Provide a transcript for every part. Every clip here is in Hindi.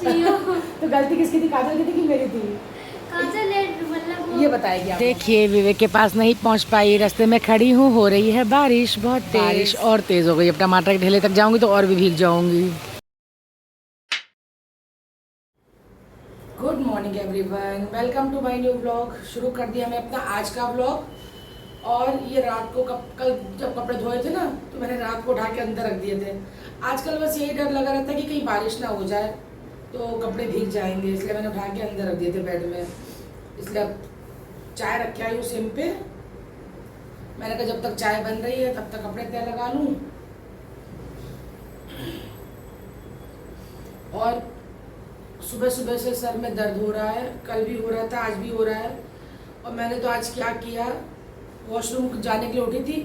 अच्छी हो। तो गलती किसकी थी, काजल की थी कि मेरी थी? काजल मतलब ये बताएगी आप। देखिए विवेक के पास नहीं पहुंच पाई, रास्ते में खड़ी हूँ, हो रही है बारिश बहुत तेज। बारिश और तेज हो गई, अब टमाटर के ढेले तक जाऊंगी तो और भी भीग जाऊंगी। Good morning everyone, welcome to my new vlog. शुरू कर दिया मैं अपना आज का व्लॉग। और ये रात को कल जब कपड़े धोए थे ना, तो मैंने रात को उठा के अंदर रख दिए थे। आजकल बस यही डर लगा रहता है कि कहीं बारिश ना हो जाए तो कपड़े भीग जाएंगे, इसलिए मैंने उठा के अंदर रख दिए थे बेड में। इसलिए अब चाय रख के आई हूँ सिम पे। मैंने कहा जब तक चाय बन रही है तब तक कपड़े तय लगा लूँ। और सुबह सुबह से सर में दर्द हो रहा है, कल भी हो रहा था, आज भी हो रहा है। और मैंने तो आज क्या किया, वॉशरूम जाने के लिए उठी थी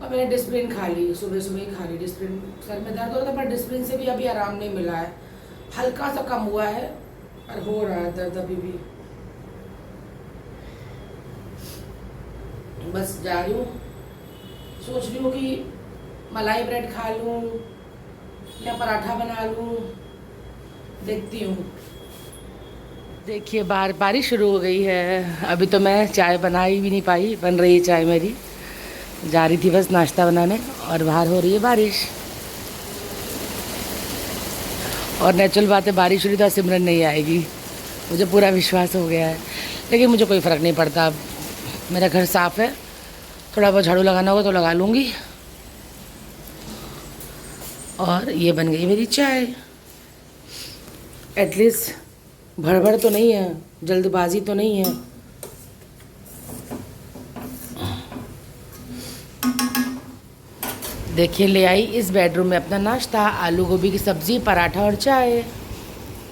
और मैंने डिस्प्रिन खा ली, सुबह सुबह ही खा ली डिस्प्रिन। सर में दर्द हो रहा था पर डिस्प्रिन से भी अभी आराम नहीं मिला है, हल्का सा कम हुआ है पर हो रहा है दर्द अभी भी। बस जा रही हूँ, सोच रही हूँ कि मलाई ब्रेड खा लूँ या पराठा बना लूँ, देखती हूँ। देखिए बाहर बारिश शुरू हो गई है। अभी तो मैं चाय बना ही भी नहीं पाई, बन रही है चाय मेरी, जा रही थी बस नाश्ता बनाने और बाहर हो रही है बारिश। और नेचुरल बात है, बारिश हुई तो सिमरन नहीं आएगी, मुझे पूरा विश्वास हो गया है। लेकिन मुझे कोई फ़र्क नहीं पड़ता, अब मेरा घर साफ़ है, थोड़ा बहुत झाड़ू लगाना होगा तो लगा लूँगी। और ये बन गई मेरी चाय। एटलीस्ट भड़बड़ तो नहीं है, जल्दबाजी तो नहीं है। देखिए ले आई इस बेडरूम में अपना नाश्ता, आलू गोभी की सब्ज़ी, पराठा और चाय।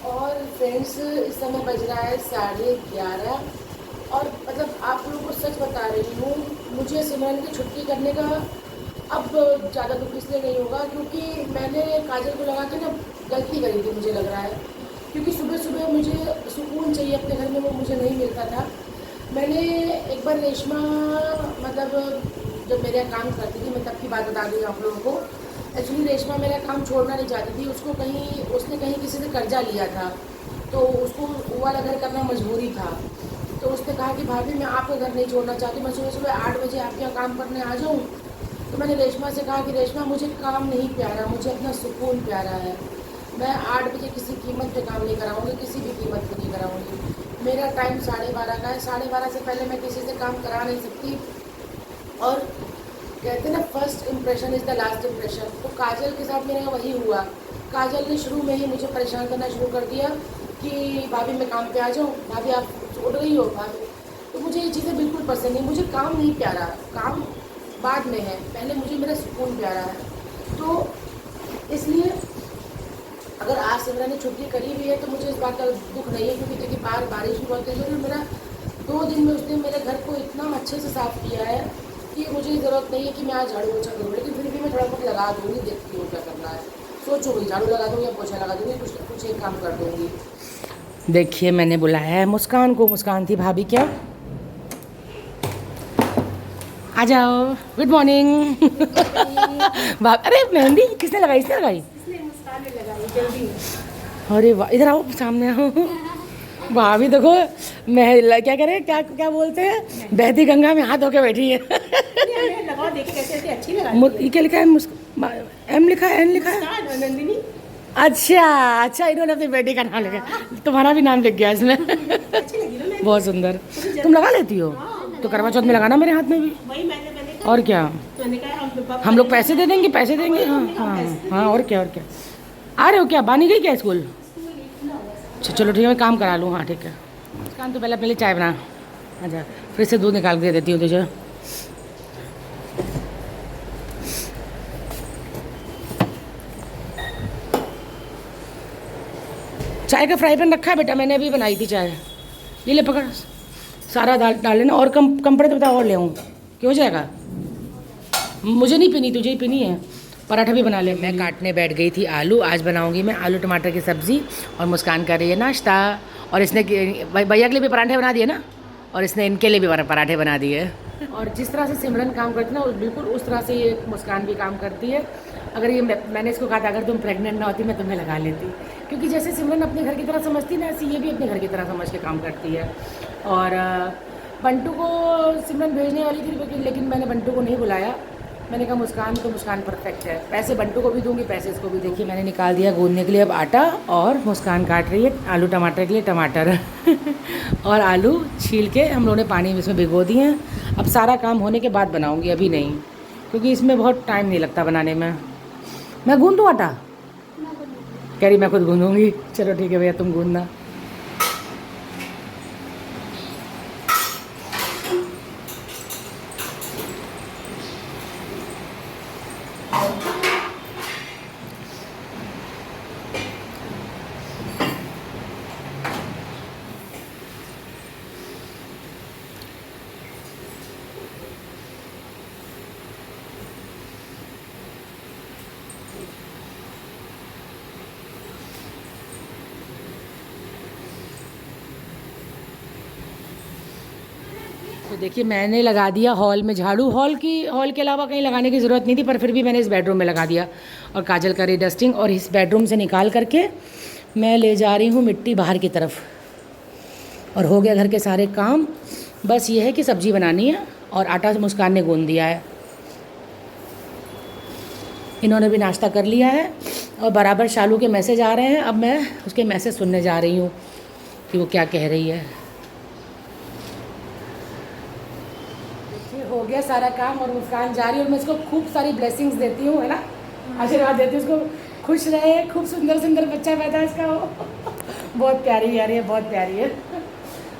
और फ्रेंड्स इस समय बज रहा है 11:30। और मतलब आप लोगों को सच बता रही हूँ, मुझे सिमरन की छुट्टी करने का अब ज़्यादा दुख इसलिए नहीं होगा क्योंकि मैंने काजल को लगा के ना गलती करी थी, मुझे लग रहा है। क्योंकि सुबह सुबह मुझे सुकून चाहिए अपने घर में, वो मुझे नहीं मिलता था। मैंने एक बार रेशमा मतलब जब मेरे यहाँ काम करती थी, मैं तब की बात बता दी आप लोगों को। एक्चुअली रेशमा मेरा काम छोड़ना नहीं चाहती थी, उसने कहीं किसी से कर्जा लिया था, तो उसको वो वाला घर करना मजबूरी था। तो उसने कहा कि भाभी मैं आपका घर नहीं छोड़ना चाहती, मैं सुबह सुबह 8 बजे आपके यहाँ काम करने आ जाऊँ। तो मैंने रेशमा से कहा कि रेशमा मुझे काम नहीं प्यारा, मुझे अपना सुकून प्यारा है। मैं 8 बजे किसी कीमत पे काम नहीं कराऊंगी, किसी भी कीमत पे नहीं कराऊंगी। मेरा टाइम 12:30 का है, 12:30 से पहले मैं किसी से काम करा नहीं सकती। और कहते ना first impression is the last impression. तो काजल के साथ मेरा वही हुआ। काजल ने शुरू में ही मुझे परेशान करना शुरू कर दिया कि भाभी मैं काम पे आ जाऊँ, भाभी आप उठ गई हो भाभी। तो मुझे ये चीज़ें बिल्कुल पसंद नहीं, मुझे काम नहीं प्यारा, काम बाद में है, पहले मुझे मेरा सुकून प्यारा है। तो इसलिए अगर आज सिमरन ने छुट्टी करी हुई है तो मुझे इस बात का दुख नहीं है, क्योंकि देखिए बाहर बारिश भी बहुत तेज हो रही है। मेरा 2 दिन में उसने मेरे घर को इतना अच्छे से साफ़ किया है कि मुझे ज़रूरत नहीं है कि मैं आज झाड़ू पोछा करूँ, लेकिन फिर भी मैं थोड़ा बहुत लगा दूँगी, देखती हूँ क्या करना है। सोचूँगी झाड़ू लगा दूँगी या पोछा लगा दूँगी, कुछ ना कुछ एक काम कर दूँगी। देखिए मैंने बुलाया है मुस्कान को, मुस्कान थी भाभी क्या, आ जाओ, गुड मॉर्निंग। अरे मेहंदी किसने लगाई, इसने लगाई? मुस्कान ने लगाई जल्दी। अरे वाह, इधर आओ, सामने आओ। भाभी देखो, मैं क्या कह रहे हैं, क्या क्या बोलते हैं, बहती गंगा में हाथ धोके बैठी है। लगाओ, देखिए कैसे अच्छी लगा। ये क्या लिखा है, एम लिखा है, एन लिखा है, नंदिनी। अच्छा अच्छा, इन्होंने अपनी बेटी का नाम लिखा, तुम्हारा भी नाम लिख गया इसमें। बहुत सुंदर, तुम लगा लेती हो तो करवा चौथ में लगाना मेरे हाथ में भी। और क्या, हम लोग पैसे दे देंगे, पैसे देंगे। हाँ हाँ हाँ, और क्या, और क्या। आ रहे हो क्या, बानी गई क्या स्कूल? अच्छा चलो ठीक है, मैं काम करा लूँ। हाँ ठीक है, काम तो पहले अपने लिए चाय बना। अच्छा फिर से दूध निकाल के दे देती हूँ तुझे। चाय का फ्राई पैन रखा है बेटा, मैंने अभी बनाई थी चाय। ये ले पकड़, सारा डाल लेना, और कम पड़े तो बता और ले आऊँ, क्यों हो जाएगा। मुझे नहीं पीनी, तुझे ही पीनी है। पराठा भी बना ले। मैं काटने बैठ गई थी आलू, आज बनाऊंगी मैं आलू टमाटर की सब्ज़ी, और मुस्कान कर रही है नाश्ता। और इसने भैया के लिए भी पराठे बना दिए ना, और इसने इनके लिए भी पराठे बना दिए। और जिस तरह से सिमरन काम करती है ना, बिल्कुल उस तरह से ये मुस्कान भी काम करती है। अगर ये मैंने इसको कहा था अगर तुम प्रेग्नेंट ना होती मैं तुम्हें लगा लेती, क्योंकि जैसे सिमरन अपने घर की तरह समझती ना, ऐसे ये भी अपने घर की तरह समझ के काम करती है। और बंटू को सिमरन भेजने वाली थी, लेकिन मैंने बंटू को नहीं बुलाया। मैंने कहा मुस्कान तो मुस्कान परफेक्ट है, पैसे बंटू को भी दूंगी, पैसे इसको भी। देखिए मैंने निकाल दिया गूंदने के लिए अब आटा, और मुस्कान काट रही है आलू टमाटर के लिए टमाटर और आलू छील के हम लोगों ने पानी में इसमें भिगो दिए हैं। अब सारा काम होने के बाद बनाऊंगी, अभी नहीं, क्योंकि इसमें बहुत टाइम नहीं लगता बनाने में। मैं गूंद दूँ आटा? कह रही मैं खुद गूंदूँगी। चलो ठीक है भैया, तुम गूंदना। तो देखिए मैंने लगा दिया हॉल में झाड़ू। हॉल के अलावा कहीं लगाने की ज़रूरत नहीं थी, पर फिर भी मैंने इस बेडरूम में लगा दिया। और काजल करी डस्टिंग, और इस बेडरूम से निकाल करके मैं ले जा रही हूँ मिट्टी बाहर की तरफ। और हो गया घर के सारे काम, बस ये है कि सब्ज़ी बनानी है, और आटा मुस्कान ने गूंद दिया है। इन्होंने भी नाश्ता कर लिया है, और बराबर शालू के मैसेज आ रहे हैं। अब मैं उसके मैसेज सुनने जा रही हूँ कि वो क्या कह रही है। हो गया सारा काम, और मुस्कान जा रही है, और मैं इसको खूब सारी ब्लेसिंग्स देती हूँ, है ना, आशीर्वाद देती हूँ उसको, खुश रहे, खूब सुंदर सुंदर बच्चा पैदा है इसका वो बहुत प्यारी है, बहुत प्यारी है।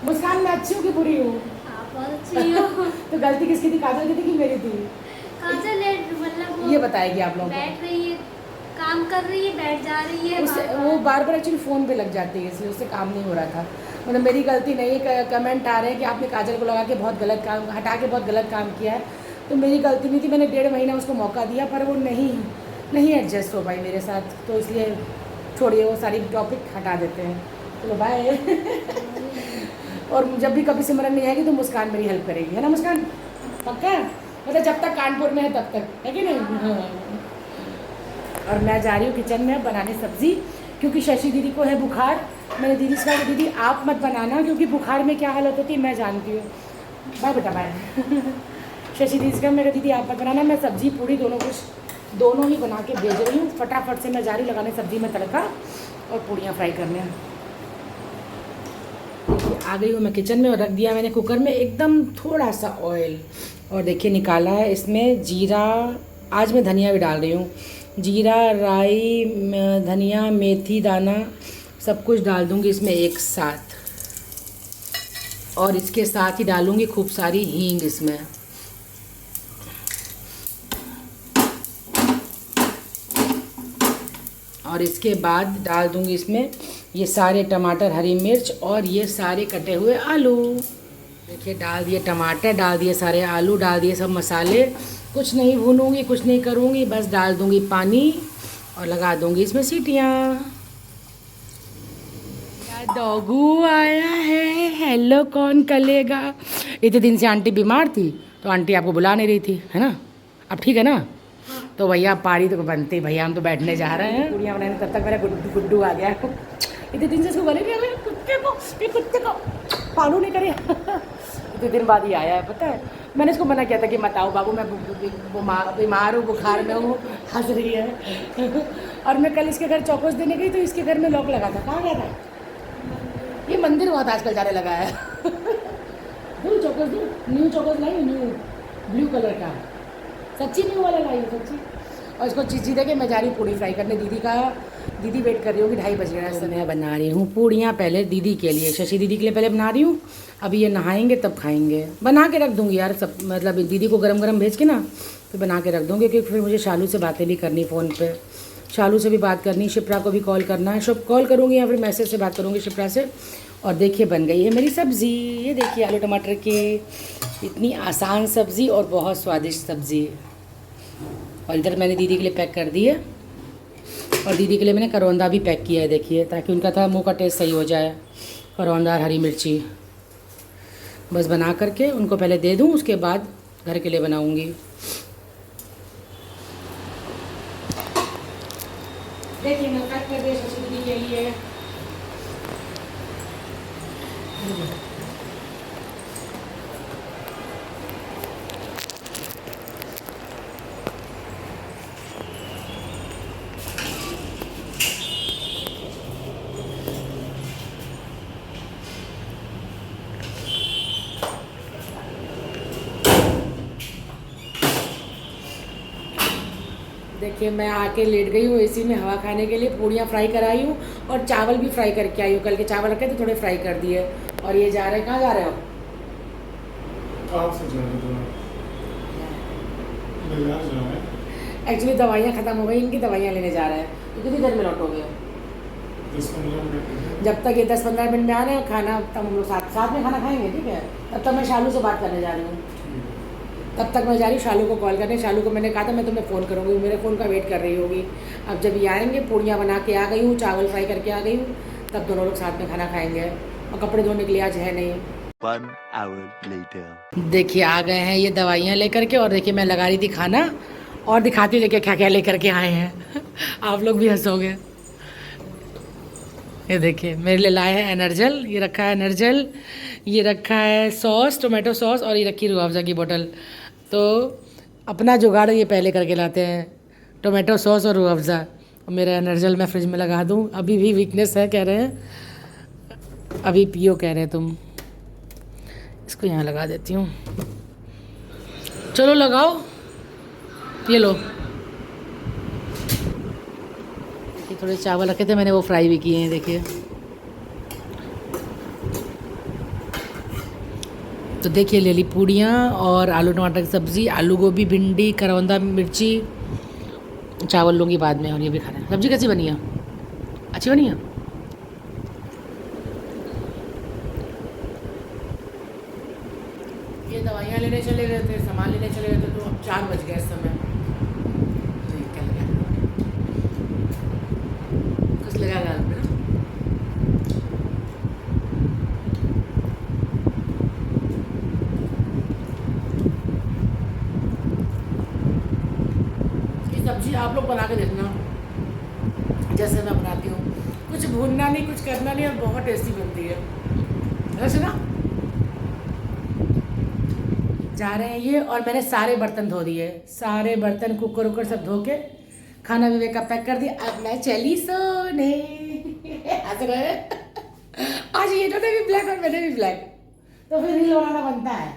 मुस्कान मैं अच्छी हूँ कि बुरी हूँ? आप बहुत अच्छी हो। तो गलती किसकी थी, काजल की थी कि मेरी थी? काजल है, मतलब ये बताएगी आप लोगों को। बैठ रही है, काम कर रही है, बैठ जा रही है, उससे वो बार बार एक्चुअली फ़ोन पे लग जाती है, इसलिए उससे काम नहीं हो रहा था। मतलब मेरी गलती नहीं है। कमेंट आ रहे हैं कि आपने काजल को लगा के बहुत गलत काम, हटा के बहुत गलत काम किया है, तो मेरी गलती नहीं थी। मैंने 1.5 महीना उसको मौका दिया, पर वो नहीं एडजस्ट हो पाई मेरे साथ, तो इसलिए छोड़िए, वो सारी टॉपिक हटा देते हैं। चलो बाय। और जब भी कभी सिमरन नहीं आएगी तो मुस्कान मेरी हेल्प करेगी, है ना मुस्कान? पक्का? मतलब जब तक कानपुर में है तब तक, है कि नहीं? हाँ। और मैं जा रही हूँ किचन में बनाने सब्ज़ी, क्योंकि शशि दीदी को है बुखार। मैंने दीदी से कहा दीदी आप मत बनाना, क्योंकि बुखार में क्या हालत होती है मैं जानती हूँ। बाय बेटा बाय। शशि दीदी से कहा मेरे दीदी आप मत बनाना, मैं सब्ज़ी पूड़ी दोनों ही बना के भेज रही हूँ। फटाफट से मैं जा रही लगाने सब्ज़ी में तड़का, और पूड़ियाँ फ्राई करने। आ गई हूँ मैं किचन में, और रख दिया मैंने कुकर में एकदम थोड़ा सा ऑयल, और देखिए निकाला है इसमें जीरा। आज मैं धनिया भी डाल रही हूँ, जीरा, राई, धनिया, मेथी दाना, सब कुछ डाल दूँगी इसमें एक साथ। और इसके साथ ही डालूँगी खूब सारी हींग इसमें। और इसके बाद डाल दूँगी इसमें ये सारे टमाटर, हरी मिर्च, और ये सारे कटे हुए आलू। देखिए डाल दिए टमाटर, डाल दिए सारे आलू, डाल दिए सब मसाले। कुछ नहीं भूनूंगी, कुछ नहीं करूँगी, बस डाल दूँगी पानी, और लगा दूँगी इसमें सीटियाँ। डॉगू आया है, हेलो कौन कलेगा। इतने दिन से आंटी बीमार थी, तो आंटी आपको बुला नहीं रही थी, है ना? अब ठीक है ना? तो भैया पारी तो बनती, भैया हम तो बैठने जा रहे हैं पूड़ियाँ बनाने, तब तक मेरा गुड्डू आ गया। इतने दिन से इसको बोले नहीं, ये कुत्ते को पालू नहीं करे। इतने दिन बाद ही आया है, पता है। मैंने इसको मना किया था कि मत आओ बाबू, मैं बीमार हूँ, बुखार में हूँ, हंस रही है। और मैं कल इसके घर चौकोस देने गई, तो इसके घर में लॉक लगा था। कहाँ गया था? ये मंदिर बहुत आजकल जाने लगा है। दूँ चौकोस दूँ, न्यू चौकोस लाई, न्यू ब्लू कलर का, सच्ची न्यू वाला लाई है सच्ची। और इसको चीज़ दे के मैं जा रही हूँ पूड़ी फ्राई करने। दीदी वेट कर रही होगी, 2:30 बज गए हैं। मैं बना रही हूँ पूड़ियाँ पहले दीदी के लिए, शशि दीदी के लिए पहले बना रही हूँ। अभी ये नहाएंगे तब खाएंगे। बना के रख दूँगी यार सब, मतलब दीदी को गरम भेज के ना फिर बना के रख दूँगी, क्योंकि फिर मुझे शालू से बातें भी करनी फ़ोन पर, शालू से भी बात करनी, शिप्रा को भी कॉल करना है। शुभ कॉल करूँगी या फिर मैसेज से बात करूँगी शिप्रा से। और देखिए बन गई है मेरी सब्ज़ी। ये देखिए आलू टमाटर की, इतनी आसान सब्ज़ी और बहुत स्वादिष्ट सब्ज़ी। और इधर मैंने दीदी के लिए पैक कर दी है, और दीदी के लिए मैंने करौंदा भी पैक किया है, देखिए, ताकि उनका था मुंह का टेस्ट सही हो जाए। करौंदा और हरी मिर्ची बस बना करके उनको पहले दे दूँ, उसके बाद घर के लिए बनाऊँगी। देखिए मैं पैक कर दिया शशि दीदी के के लिए। देखिए मैं आके लेट गई हूँ एसी में हवा खाने के लिए। पूड़ियाँ फ्राई कराई हूँ और चावल भी फ्राई करके आई हूँ। कल के चावल रखे थे, थोड़े फ्राई कर दिए। और ये जा रहे हैं, कहाँ जा रहे हो? एक्चुअली दवाइयाँ ख़त्म हो गई, इनकी दवाइयाँ लेने जा रहे हैं। तो कितनी देर में लौटोगे? 10-15 मिनट। जब तक ये 10-15 मिनट में आ रहे हैं, खाना तब हम लोग साथ में खाना खाएंगे, ठीक है? तब तक मैं शालू से बात करने जा रही हूँ। तब तक मैं जा रही हूँ शालू को कॉल करने। शालू को मैंने कहा था मैं तुम्हें फ़ोन करूँगी, मेरे फ़ोन का वेट कर रही होगी। अब जब ये आएंगे, पूड़ियाँ बना के आ गई हूँ, चावल फ्राई करके आ गई हूँ, तब दोनों लोग साथ में खाना खाएंगे। और कपड़े धोने के लिए आज है नहीं। 1 hour later. देखिए आ गए हैं ये दवाइयाँ लेकर के। और देखिए मैं लगा रही थी खाना, और दिखाती हूँ देखिए क्या क्या लेकर के आए हैं। आप लोग भी हंसोगे। ये देखिए मेरे लिए लाए हैं एनर्जल, ये रखा है एनर्जल, ये रखा है सॉस, टोमेटो सॉस, और ये रखी रूह अफ़ज़ा की बोतल। तो अपना जुगाड़ ये पहले करके लाते हैं, टोमेटो सॉस और रूह अफ़ज़ा। और मेरा एनर्जल मैं फ्रिज में लगा दूँ, अभी भी वीकनेस है कह रहे हैं, अभी पियो कह रहे हैं तुम। इसको यहाँ लगा देती हूँ, चलो लगाओ, ये लो। देखिए थोड़े चावल रखे थे मैंने, वो फ्राई भी किए हैं। देखिए तो देखिए ले ली पूड़ियाँ और आलू टमाटर की सब्ज़ी, आलू गोभी, भिंडी, करौंदा मिर्ची। चावल लूँगी बाद में, और ये भी खाना है। सब्ज़ी कैसी बनी है? अच्छी बनी है। ये दवाइयाँ लेने चले गए थे, सामान लेने चले गए थे, तो अब 4 बज गए इस समय। तो ये क्या लगा, कुछ लगा गाल पे ना। ये सब्जी आप लोग बना के देखना जैसे मैं बनाती हूँ। कुछ भूनना नहीं, कुछ करना नहीं, और बहुत टेस्टी बनती है। वैसे ना जा रहे हैं ये, और मैंने सारे बर्तन धो दिए, सारे बर्तन कुकर उकर सब धो के खाना विवेक का पैक कर दिया। अब मैं चली सोने। हंस रहे आज ये इन्होंने भी ब्लैक और मैंने भी ब्लैक, तो फिर रील बनाना बनता है।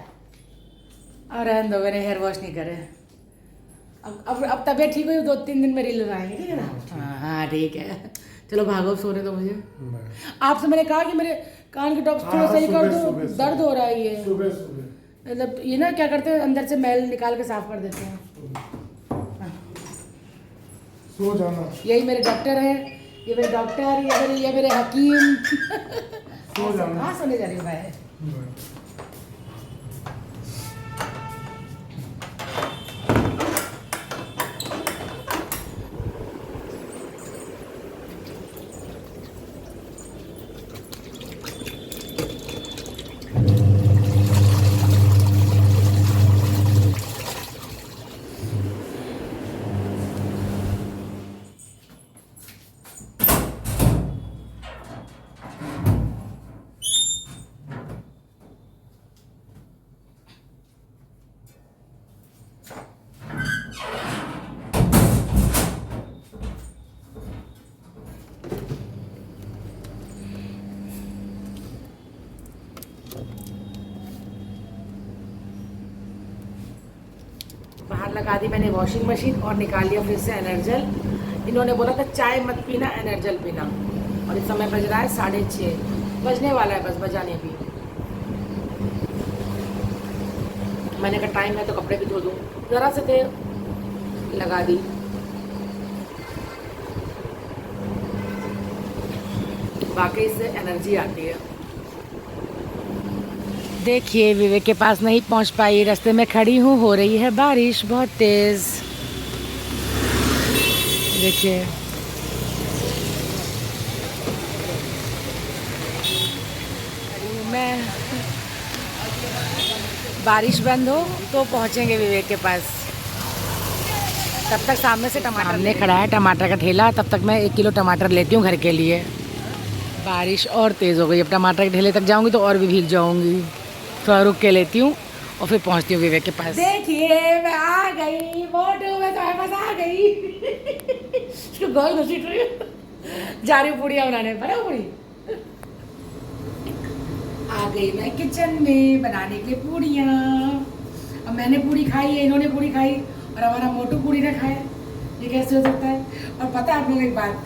और रहने दो, मैंने हेयर वॉश नहीं करे। अब तबीयत ठीक हुई, 2-3 दिन में रील बनाएंगे, ठीक है ना? हाँ हाँ ठीक है, चलो भागो सोने दो मुझे। आपसे मैंने कहा कि मेरे कान के टॉप्स थोड़ा सही कर दो, दर्द हो रहा है ये। मतलब ये ना क्या करते हैं, अंदर से मैल निकाल के साफ कर देते हैं। सो जाना। यही मेरे डॉक्टर हैं, ये मेरे डॉक्टर, ये मेरे हकीम। सो जाना। हाँ सोने जा रही हूँ भाई। बाहर लगा दी मैंने वॉशिंग मशीन और निकाल लिया फ्रिज से एनर्जल। इन्होंने बोला था चाय मत पीना, एनर्जल पीना। और इस समय बज रहा है 6:30, बजने वाला है, बस बजा नहीं अभी। मैंने कहा टाइम है तो कपड़े भी धो दूँ, ज़रा से थे लगा दी। वाकई इससे एनर्जी आती है। देखिए विवेक के पास नहीं पहुंच पाई, रास्ते में खड़ी हूँ, हो रही है बारिश बहुत तेज़। देखिए मैं, बारिश बंद हो तो पहुंचेंगे विवेक के पास। तब तक सामने से टमाटर सामने खड़ा है टमाटर का ठेला। तब तक मैं 1 किलो टमाटर लेती हूँ घर के लिए। बारिश और तेज़ हो गई, अब टमाटर के ठेले तक जाऊँगी तो और भी भीग जाऊँगी। थोड़ा रुक के लेती हूँ और फिर पहुँचती हूँ विवेक के पास। देखिए मैं आ गई, मोटू मैं तुम्हारे पास आ गई। गोल घसीट रही हूँ, जा रही हूँ पूड़ियाँ बनाने। बनाओ पूड़ी। आ गई मैं किचन में बनाने के लिए पूड़ियाँ। अब मैंने पूड़ी खाई है, इन्होंने पूड़ी खाई और हमारा मोटू पूड़ी ना खाए, ये कैसे हो सकता है? और पता है आप लोग एक बात,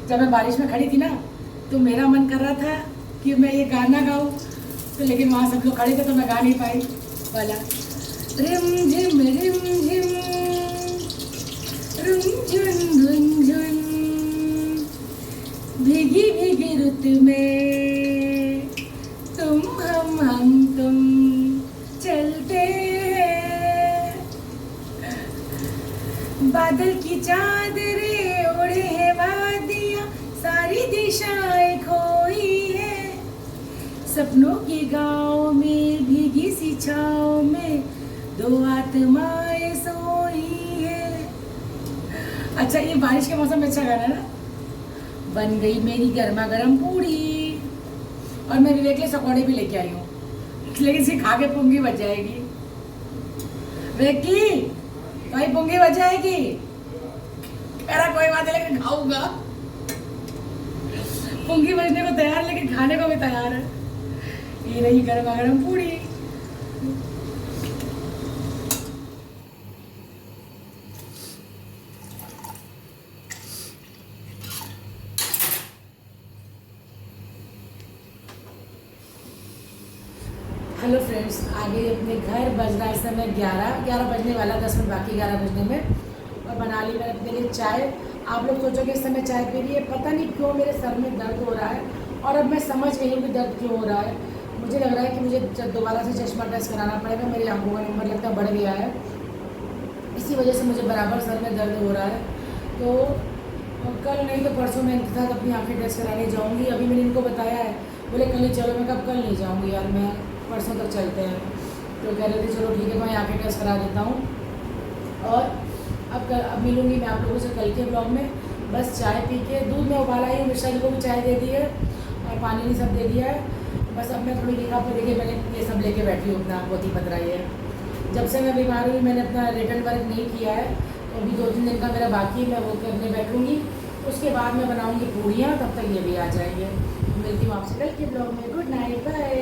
जब मैं बारिश में खड़ी थी ना तो मेरा मन कर रहा था कि मैं ये गाना गाऊं, तो लेकिन वहाँ सब लोग खड़े थे तो मैं गा नहीं पाई वाला। रिम झिम झुन झुन भीगी भीगी रुत में तुम हम तुम चलते हैं। बादल की चादरें ओढ़े हैं वादियाँ, सारी दिशाएं खोई है। सपनों के गांव में भीगी सी छाँव में 2 आत्माएं सोई है। अच्छा ये बारिश के मौसम में अच्छा गाना ना। बन गई मेरी गर्मा गर्म पूड़ी और मैं विवेक के लिए पकौड़े भी लेके आई हूँ, लेकिन इसे खा के पुंगी बच जाएगी। विक्की भाई पुंगी बच जाएगी। कह रहा कोई बात नहीं लेकिन खाऊंगा। पुंगी बचने को तैयार लेकिन खाने को भी तैयार है। ये रही गर्मा गर्म पूड़ी। हेलो फ्रेंड्स, आ गई अपने घर। बज रहा है इस समय 11 बजने वाला, 10 मिनट बाकी 11 बजने में। और बना ली मैंने अपने लिए चाय। आप लोग सोचोगे इस समय चाय पी रही है, पता नहीं क्यों मेरे सर में दर्द हो रहा है और अब मैं समझ गई हूँ कि दर्द क्यों हो रहा है। मुझे लग रहा है कि मुझे दोबारा से चश्मा टेस्ट कराना पड़ेगा। मेरी आंखों का नंबर लगता बढ़ गया है, इसी वजह से मुझे बराबर सर में दर्द हो रहा है। तो कल नहीं तो परसों मैं इनके साथ अपनी आँखें टेस्ट कराने जाऊँगी। अभी मैंने इनको बताया है, बोले कल नहीं चलो। मैं कब कल नहीं जाऊँगी यार, मैं परसों तक चलते हैं। तो कह रहे थे चलो ठीक है, मैं आँखें टेस्ट करा देता हूँ। और अब मिलूँगी मैं आप लोगों से कल के ब्लॉग में। बस चाय पी के दूध में उबाला ही, मिश्रा जी को भी चाय दे दी है और पानी भी सब दे दिया है। बस अब मैं थोड़ी लिखा पर देखिए मैंने ये सब लेके बैठी हूँ अपना पोती पतरा। ये जब से मैं बीमार हुई मैंने अपना रिटर्न वर्क नहीं किया है, तो अभी 2-3 दिन का मेरा बाकी, मैं वो करने बैठूँगी। उसके बाद मैं बनाऊँगी पूड़ियाँ, तब तक ये भी आ जाएंगे। मिलती हूँ आपसे कल के ब्लॉग में। Good night, bye.